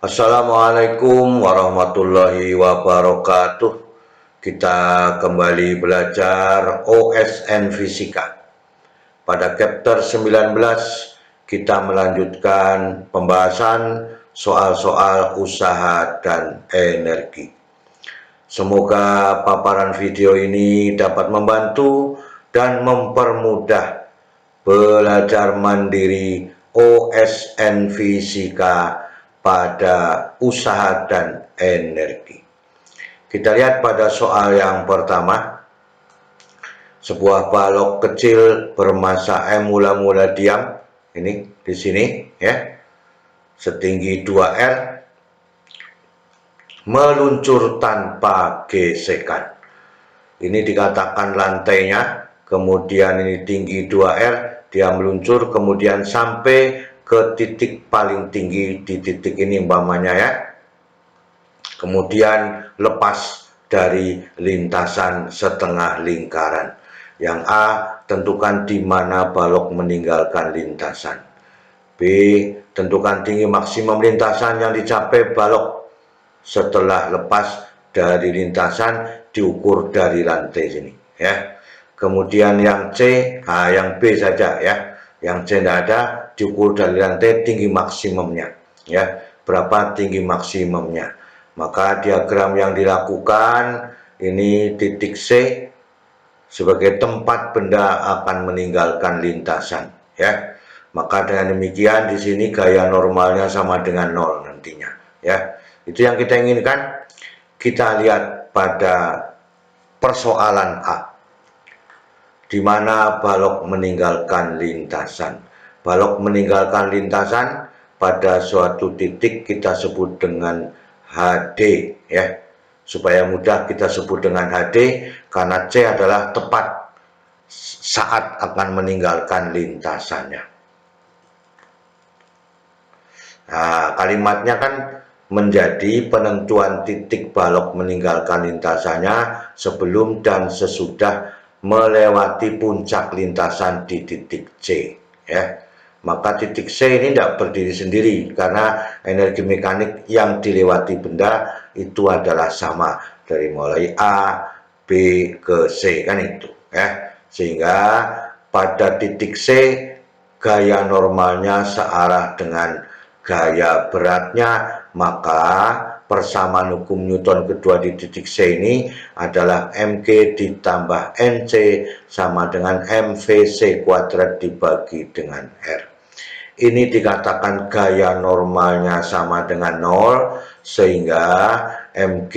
Assalamualaikum warahmatullahi wabarakatuh. Kita kembali belajar OSN Fisika. Pada chapter 19 kita melanjutkan pembahasan soal-soal usaha dan energi. Semoga paparan video ini dapat membantu dan mempermudah belajar mandiri OSN Fisika pada usaha dan energi. Kita lihat pada soal yang pertama. Sebuah balok kecil bermassa M mula-mula diam, ini di sini ya, setinggi 2R, meluncur tanpa gesekan. Ini dikatakan lantainya, kemudian ini tinggi 2R, dia meluncur kemudian sampai ke titik paling tinggi di titik ini umpamanya ya. Kemudian lepas dari lintasan setengah lingkaran. Yang A, tentukan di mana balok meninggalkan lintasan. B, tentukan tinggi maksimum lintasan yang dicapai balok setelah lepas dari lintasan diukur dari lantai sini ya. Kemudian yang C, yang B saja ya. Yang C tidak ada, diukur dari lantai tinggi maksimumnya ya. Berapa tinggi maksimumnya? Maka diagram yang dilakukan ini titik C sebagai tempat benda akan meninggalkan lintasan ya. Maka dengan demikian di sini gaya normalnya sama dengan 0 nantinya ya. Itu yang kita inginkan. Kita lihat pada persoalan A, di mana balok meninggalkan lintasan. Balok meninggalkan lintasan pada suatu titik kita sebut dengan HD ya. Supaya mudah kita sebut dengan HD karena C adalah tepat saat akan meninggalkan lintasannya. Nah, kalimatnya kan menjadi penentuan titik balok meninggalkan lintasannya sebelum dan sesudah melewati puncak lintasan di titik C ya. Maka titik C ini tidak berdiri sendiri karena energi mekanik yang dilewati benda itu adalah sama dari mulai A, B ke C kan itu ya. Sehingga pada titik C gaya normalnya searah dengan gaya beratnya, maka persamaan hukum Newton kedua di titik C ini adalah mg ditambah nc sama dengan mvc kuadrat dibagi dengan R. Ini dikatakan gaya normalnya sama dengan 0, sehingga mg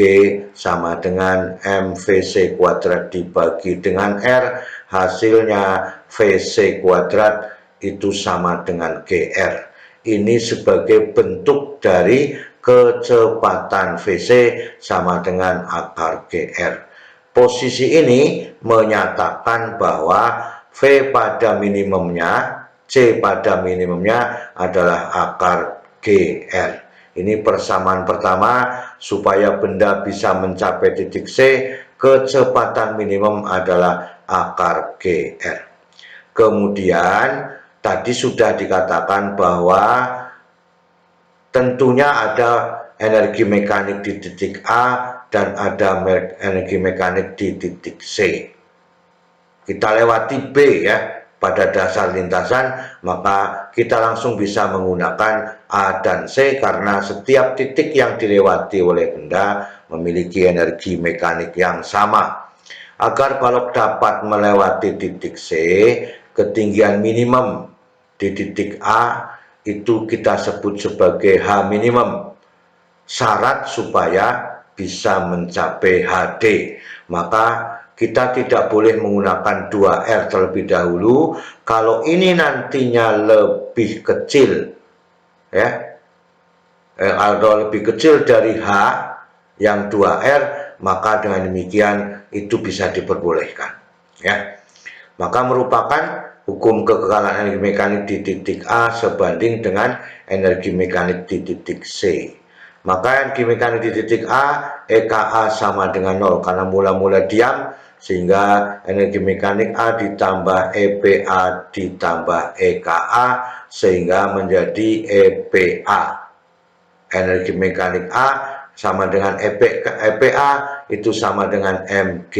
sama dengan mvc kuadrat dibagi dengan R, hasilnya vc kuadrat itu sama dengan gr. Ini sebagai bentuk dari kecepatan vc sama dengan akar gr. Posisi ini menyatakan bahwa V pada minimumnya, C pada minimumnya adalah akar GR. Ini persamaan pertama, supaya benda bisa mencapai titik C, kecepatan minimum adalah akar GR. Kemudian tadi sudah dikatakan bahwa tentunya ada energi mekanik di titik A dan ada energi mekanik di titik C. Kita lewati B ya, pada dasar lintasan, maka kita langsung bisa menggunakan A dan C karena setiap titik yang dilewati oleh benda memiliki energi mekanik yang sama. Agar balok dapat melewati titik C, ketinggian minimum di titik A itu kita sebut sebagai H minimum. Syarat supaya bisa mencapai HD, maka kita tidak boleh menggunakan 2R terlebih dahulu. Kalau ini nantinya lebih kecil ya, atau lebih kecil dari H yang 2R, maka dengan demikian itu bisa diperbolehkan ya. Maka merupakan hukum kekekalan energi mekanik di titik A sebanding dengan energi mekanik di titik C. Maka energi mekanik di titik A, EKA sama dengan 0 karena mula-mula diam, sehingga energi mekanik A ditambah EPA ditambah EKA sehingga menjadi EPA. energi mekanik A sama dengan EPA itu sama dengan mg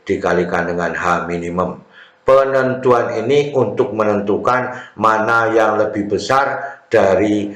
dikalikan dengan H minimum. Penentuan ini untuk menentukan mana yang lebih besar dari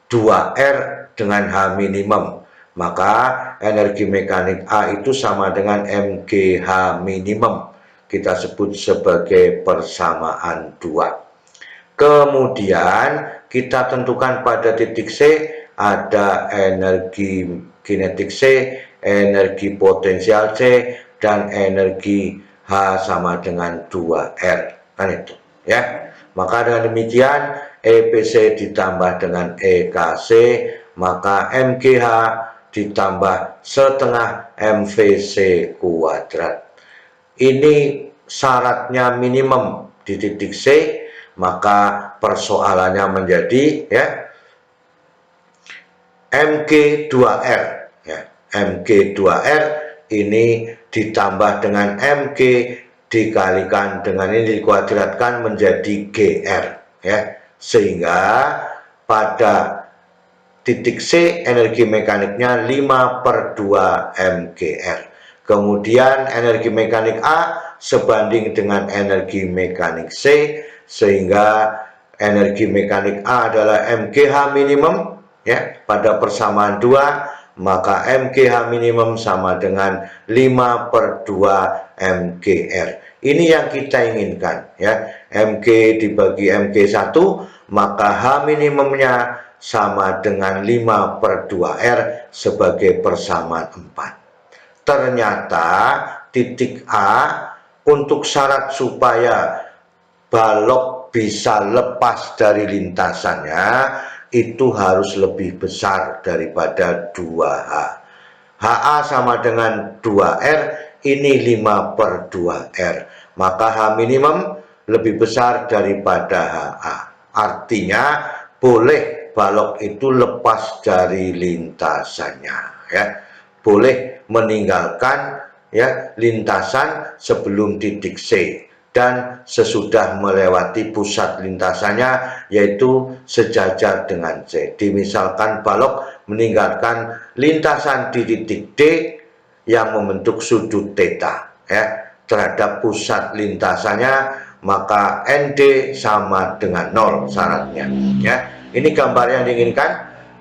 2R dengan H minimum. Maka energi mekanik A itu sama dengan mgH minimum. Kita sebut sebagai persamaan 2. Kemudian kita tentukan pada titik C ada energi kinetik C, energi potensial C, dan energi H sama dengan 2R. Kan itu ya. Maka dengan demikian EPC ditambah dengan EKC, maka MGH ditambah setengah MVC kuadrat. Ini syaratnya minimum di titik C, maka persoalannya menjadi ya Mg2R ya. Mg2R ini ditambah dengan Mg dikalikan dengan ini dikuadratkan menjadi GR ya, sehingga pada titik C energi mekaniknya 5/2 mgr. Kemudian energi mekanik A sebanding dengan energi mekanik C, sehingga energi mekanik A adalah mgh minimum ya pada persamaan 2, maka mgh minimum sama dengan 5/2 mgr. Ini yang kita inginkan ya. Mg dibagi mg1, maka H minimumnya sama dengan 5/2R sebagai persamaan 4. Ternyata titik A untuk syarat supaya balok bisa lepas dari lintasannya itu harus lebih besar daripada 2H. HA sama dengan 2R, ini 5/2R. Maka H minimum lebih besar daripada HA. Artinya boleh balok itu lepas dari lintasannya ya. Boleh meninggalkan ya lintasan sebelum titik C dan sesudah melewati pusat lintasannya yaitu sejajar dengan C. Misalkan balok meninggalkan lintasan di titik D yang membentuk sudut theta ya terhadap pusat lintasannya, maka ND sama dengan 0 syaratnya ya. Ini gambar yang diinginkan.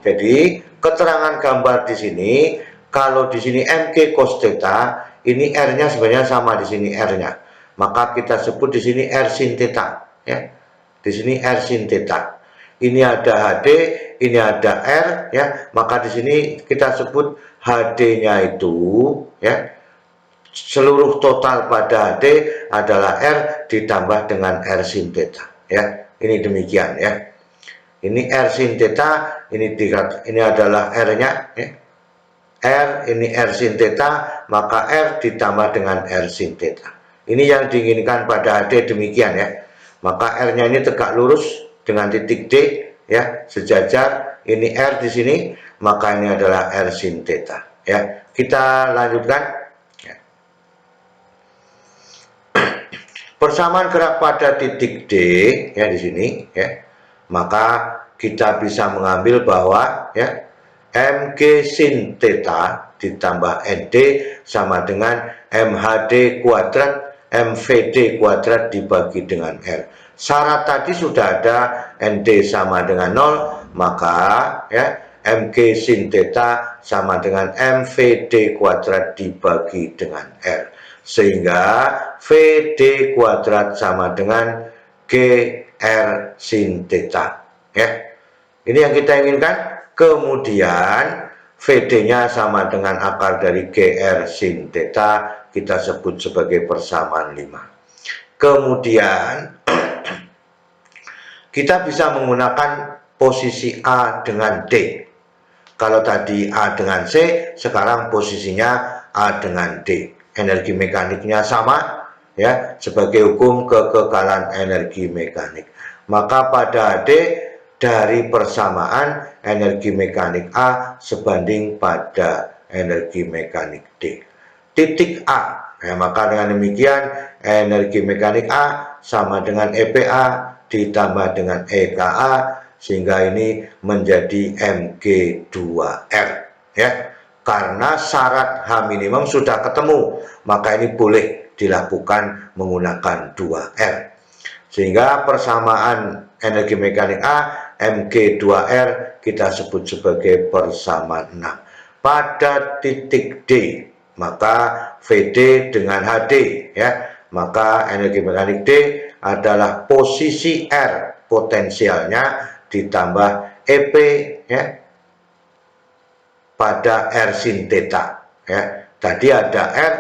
Jadi keterangan gambar di sini, kalau di sini mg cos theta, ini R-nya sebenarnya sama di sini R-nya. Maka kita sebut di sini R sin theta ya. Di sini R sin theta. Ini ada HD, ini ada R ya. Maka di sini kita sebut HD-nya itu ya. Seluruh total pada HD adalah R ditambah dengan R sin theta ya. Ini demikian ya. Ini R sin theta, ini adalah R-nya ya. R, ini R sin theta, maka R ditambah dengan R sin theta. Ini yang diinginkan pada HD demikian ya. Maka R-nya ini tegak lurus dengan titik D ya, sejajar. Ini R di sini, maka ini adalah R sin theta ya. Kita lanjutkan ya. Persamaan gerak pada titik D ya di sini ya. Maka kita bisa mengambil bahwa ya mg sin theta ditambah nd sama dengan mhd kuadrat mvd kuadrat dibagi dengan r. Syarat tadi sudah ada nd sama dengan 0, maka ya mg sin theta sama dengan mvd kuadrat dibagi dengan r, sehingga vd kuadrat sama dengan gr sin theta ya. Ini yang kita inginkan. Kemudian VD-nya sama dengan akar dari GR sin theta, kita sebut sebagai persamaan 5. Kemudian kita bisa menggunakan posisi A dengan D. Kalau tadi A dengan C, sekarang posisinya A dengan D. Energi mekaniknya sama ya, sebagai hukum kekekalan energi mekanik. Maka pada D dari persamaan energi mekanik A sebanding pada energi mekanik D. Titik A, ya, maka dengan demikian energi mekanik A sama dengan EPA ditambah dengan EKA sehingga ini menjadi Mg2R ya. Karena syarat H minimum sudah ketemu, maka ini boleh dilakukan menggunakan 2R. Sehingga persamaan energi mekanik A Mg2R kita sebut sebagai persamaan 6. Pada titik D maka VD dengan HD ya, maka energi mekanik D adalah posisi R potensialnya ditambah EP ya pada R sin theta ya. Tadi ada R,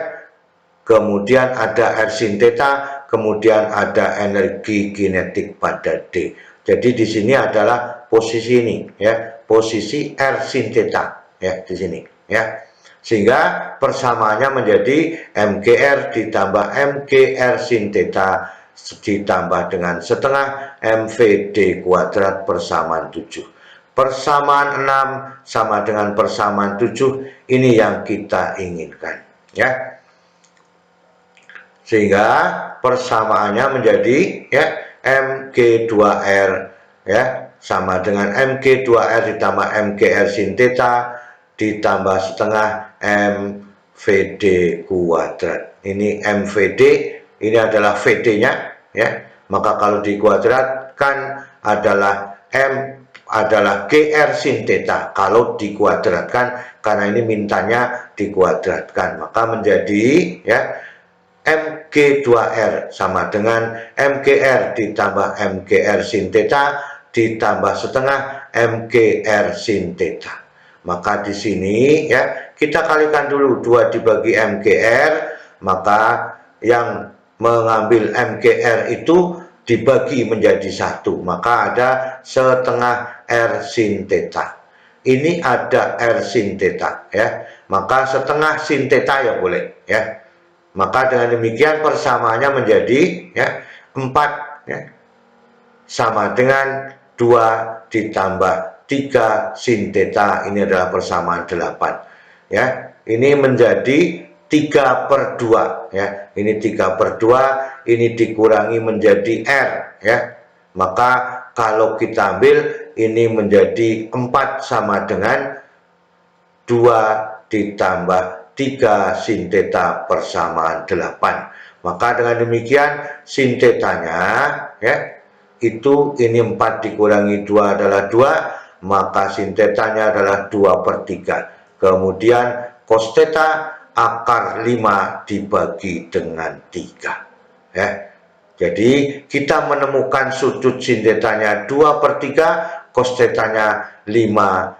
kemudian ada R sin theta, kemudian ada energi kinetik pada D. Jadi di sini adalah posisi ini ya, posisi R sin theta ya di sini ya. Sehingga persamaannya menjadi MGR ditambah MGR sin theta ditambah dengan setengah MVD kuadrat persamaan 7. Persamaan 6 sama dengan persamaan 7, ini yang kita inginkan ya. Sehingga persamaannya menjadi ya Mg2R ya sama dengan Mg2R ditambah MGR sin theta ditambah setengah MVD kuadrat. Ini MVD, ini adalah VD-nya ya. Maka kalau dikuadratkan adalah M adalah GR sin theta kalau dikuadratkan, karena ini mintanya dikuadratkan, maka menjadi ya Mg2R sama dengan MGR ditambah MGR sin theta ditambah setengah MGR sin theta. Maka di sini ya kita kalikan dulu 2 dibagi MGR, maka yang mengambil MGR itu dibagi menjadi 1, maka ada setengah R sin theta. Ini ada R sin theta ya, maka setengah sin theta ya boleh ya. Maka dengan demikian persamaannya menjadi ya 4 ya, sama dengan 2 ditambah 3 sin theta, ini adalah persamaan 8 ya. Ini menjadi 3/2 ya, ini 3/2, ini dikurangi menjadi R ya. Maka kalau kita ambil ini menjadi 4 sama dengan 2 ditambah 3 sin theta persamaan 8. Maka dengan demikian sin thetanya ya itu ini 4 dikurangi 2 adalah 2, maka sin thetanya adalah 2/3. Kemudian cos theta akar 5 dibagi dengan 3 ya. Jadi kita menemukan sudut sin thetanya 2/3, cos thetanya 5,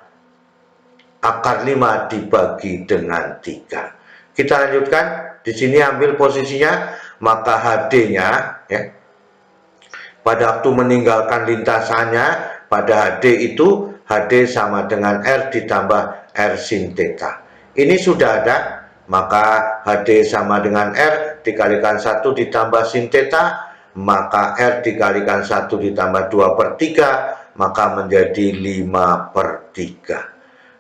akar 5 dibagi dengan 3. Kita lanjutkan di sini, ambil posisinya, maka HD-nya ya pada waktu meninggalkan lintasannya pada HD itu HD sama dengan R ditambah R sin theta. Ini sudah ada, maka HD sama dengan R dikalikan 1 ditambah sin theta, maka R dikalikan 1 ditambah 2/3, maka menjadi 5/3.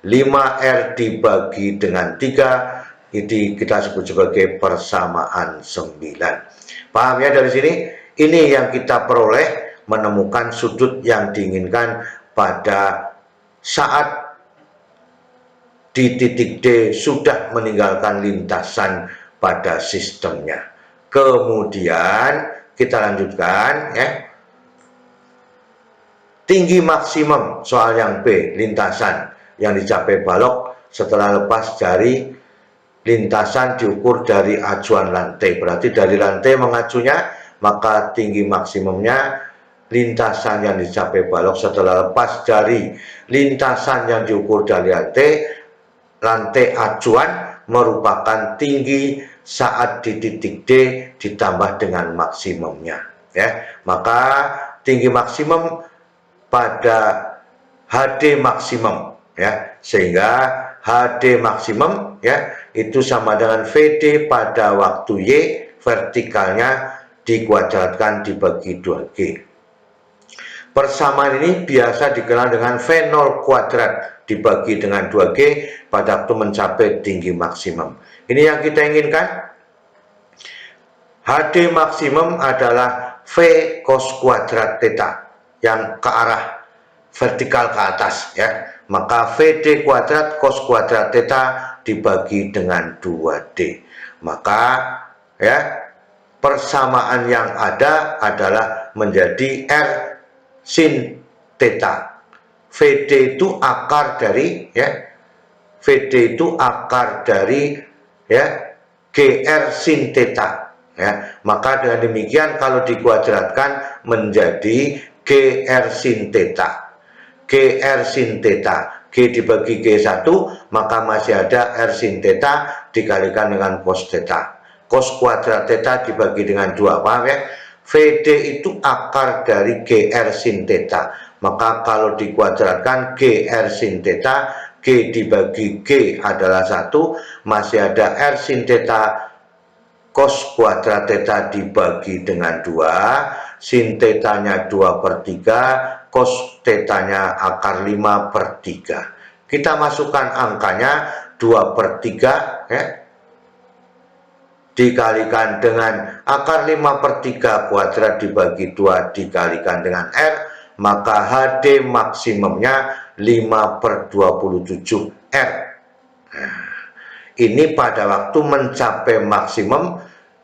5R dibagi dengan 3, ini kita sebut sebagai persamaan 9. Paham ya dari sini? Ini yang kita peroleh menemukan sudut yang diinginkan pada saat di titik D sudah meninggalkan lintasan pada sistemnya. Kemudian kita lanjutkan ya. Tinggi maksimum soal yang B, lintasan yang dicapai balok setelah lepas dari lintasan diukur dari acuan lantai. Berarti dari lantai mengacunya, maka tinggi maksimumnya lintasan yang dicapai balok setelah lepas dari lintasan yang diukur dari lantai acuan merupakan tinggi saat di titik D ditambah dengan maksimumnya ya. Maka tinggi maksimum pada HD maksimum ya, sehingga HD maksimum ya itu sama dengan VD pada waktu Y vertikalnya dikuadratkan dibagi 2G. Persamaan ini biasa dikenal dengan V0 kuadrat dibagi dengan 2G pada waktu mencapai tinggi maksimum. Ini yang kita inginkan. HD maksimum adalah V cos kuadrat theta yang ke arah vertikal ke atas ya. Maka VD kuadrat cos kuadrat theta dibagi dengan 2D. Maka ya, persamaan yang ada adalah menjadi R sin theta. VD itu akar dari ya, VD itu akar dari ya GR sin theta ya. Maka dengan demikian kalau dikuadratkan menjadi GR sin theta. GR sin theta, G dibagi G1, maka masih ada R sin theta dikalikan dengan cos theta. Cos kuadrat theta dibagi dengan 2, paham ya? VD itu akar dari GR sin theta. Maka kalau dikuadratkan GR sin theta, G dibagi G adalah 1, masih ada R sin theta cos kuadrat theta dibagi dengan 2, sin tetanya 2/3, cos tetanya akar 5/3. Kita masukkan angkanya 2/3 ya, dikalikan dengan akar 5/3 kuadrat dibagi 2 dikalikan dengan R, maka HD maksimumnya 5/27 R. Nah, ini pada waktu mencapai maksimum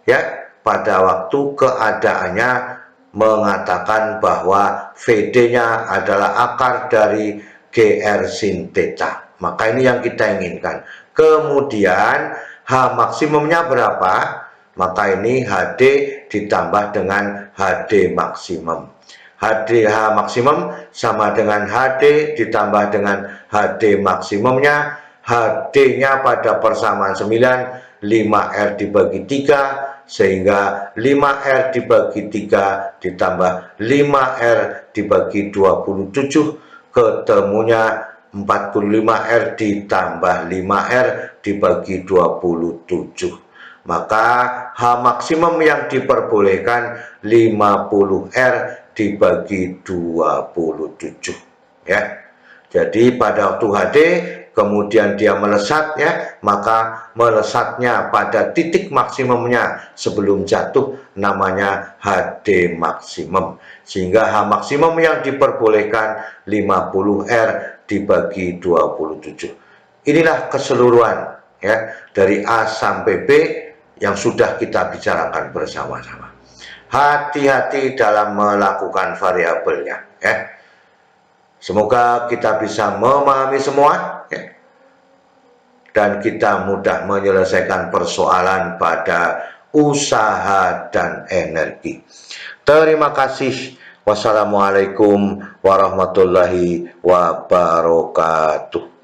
ya, pada waktu keadaannya mengatakan bahwa VD-nya adalah akar dari GR sin theta. Maka ini yang kita inginkan. Kemudian H maksimumnya berapa? Maka ini HD ditambah dengan HD maksimum. H maksimum sama dengan HD ditambah dengan HD maksimumnya. HD-nya pada persamaan 9, 5R dibagi 3, sehingga 5R dibagi 3 ditambah 5R dibagi 27, ketemunya 45R ditambah 5R dibagi 27. Maka H maksimum yang diperbolehkan 50R dibagi 27 ya. Jadi pada waktu HD kemudian dia melesat ya, maka melesatnya pada titik maksimumnya sebelum jatuh namanya HD maksimum. Sehingga H maksimum yang diperbolehkan 50R dibagi 27. Inilah keseluruhan ya dari A sampai B yang sudah kita bicarakan bersama-sama. Hati-hati dalam melakukan variabelnya ya. Semoga kita bisa memahami semua ya, dan kita mudah menyelesaikan persoalan pada usaha dan energi. Terima kasih. Wassalamualaikum warahmatullahi wabarakatuh.